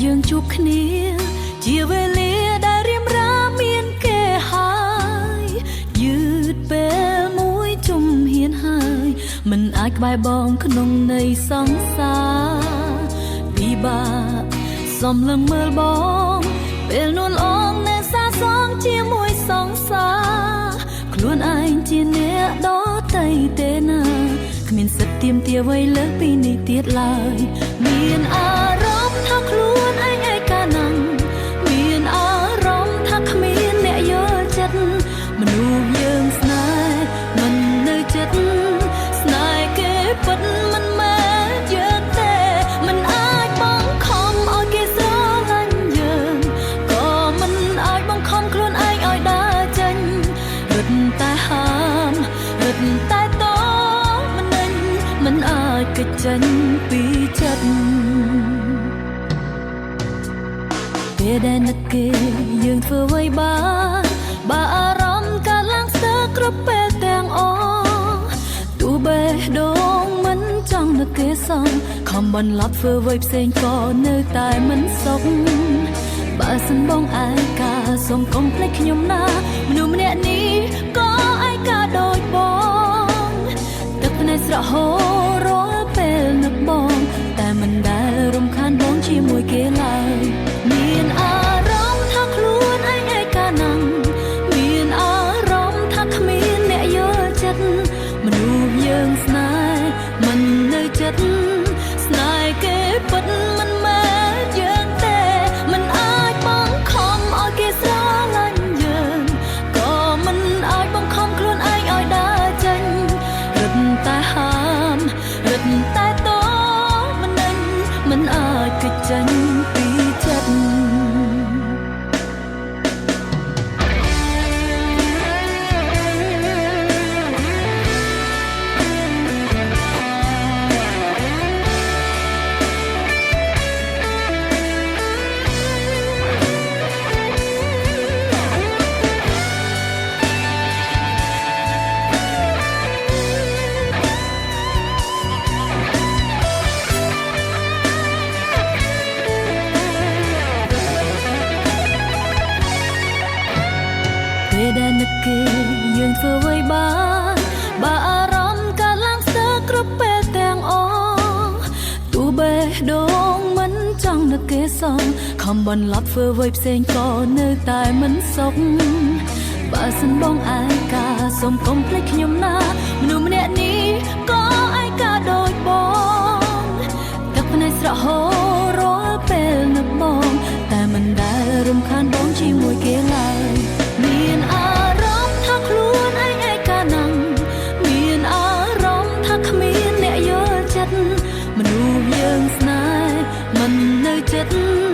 យើងជួបគ្នាជាវេលាដែលរៀមរាមានគេហើយយឺតពេលមួយជុំហ៊ានហើយមិនអាចក្បែរបងក្នុងនៃសង្សារពិបាកសំឡឹងមើលបងពេលនួនអងនៅសាសងជាមួយសង្សារខ្លួនឯងជាអ្នកដទៃទេណាគ្មានសិទ្ធទាមទារអ្វីលើសពីនេះទៀតឡើយមានអារម្មណ៍ថាខ្លួនឯងឯកាណាំងមានអារម្មណ៍ថាគ្មានអ្នកយល់ចិត្តមនុស្សយើងស្នេហ៍មិននៅចិត្តស្នេហ៍គេពិតមិនមែនយើងទេមិនអាចបង្ខំឲ្យគេស្រឡាញ់យើងក៏មិនអាចបង្ខំខ្លួនឯងឲ្យដើរចេញរត់តែហាមរត់តែតមិនអាចគេចចេញពីចិត្តពេលដែលនឹកគេយើងធ្វើអ្វីបានបើអារម្មណ៍កើតឡើងស្ទើរគ្រប់ពេលទាំងអស់ទោះបេះដូងមិនចង់នឹកគេសោះខំបន្លប់ធ្វើអ្វីផ្សេងក៏នៅតែមិនសុខបើសិនបងឯកាសូមកុំភ្លេចខ្ញុំណាមនុស្សម្នាក់នេះក៏ឯកាដូចបងទឹកភ្នែកស្រក់ហូររាល់ពេលនឹកបងតែមិនដែលរំខានបងជាមួយគេឡើយមានអារម្មណ៍ថាខ្លួនឯងឯកាណាំងមានអារម្មណ៍ថាគ្មានអ្នកយល់ចិត្តមនុស្សយើងស្នេហ៍មិននៅចិត្តស្នេហ៍គេពិតមិនមែនយើងទេមិនអាចបង្ខំឲ្យគេស្រឡាញ់យើងក៏មិនអាចបង្ខំខ្លួនឯងឲ្យដើរចេញរត់តែហាមរត់តែតមិនអាចគេចចេញពីចិត្តពេលដែលនឹកគេយើងធ្វើអ្វីបានបើអារម្មណ៍កើតឡើងស្ទើរគ្រប់ពេលទាំងអស់ទោះបេះដូងមិនចង់នឹកគេសោះខំបន្លប់ធ្វើអ្វីផ្សេងក៏នៅតែមិនសុខបើសិនបងឯកាសូមកុំភ្លេចខ្ញុំណាមនុស្សម្នាក់នេះក៏ឯកាដូចបងទឹកភ្នែកស្រក់ហូររាល់ពេលនឹកបងតែមិនដែលរំខានបងជាមួយគេឡើយមានអារម្មណ៍ថាខ្លួនឯងឯកាណាំងមានអារម្មណ៍ថាគ្មានអ្នកយល់ចិត្តមនុស្សយើងស្នេហ៍មិននៅចិត្ត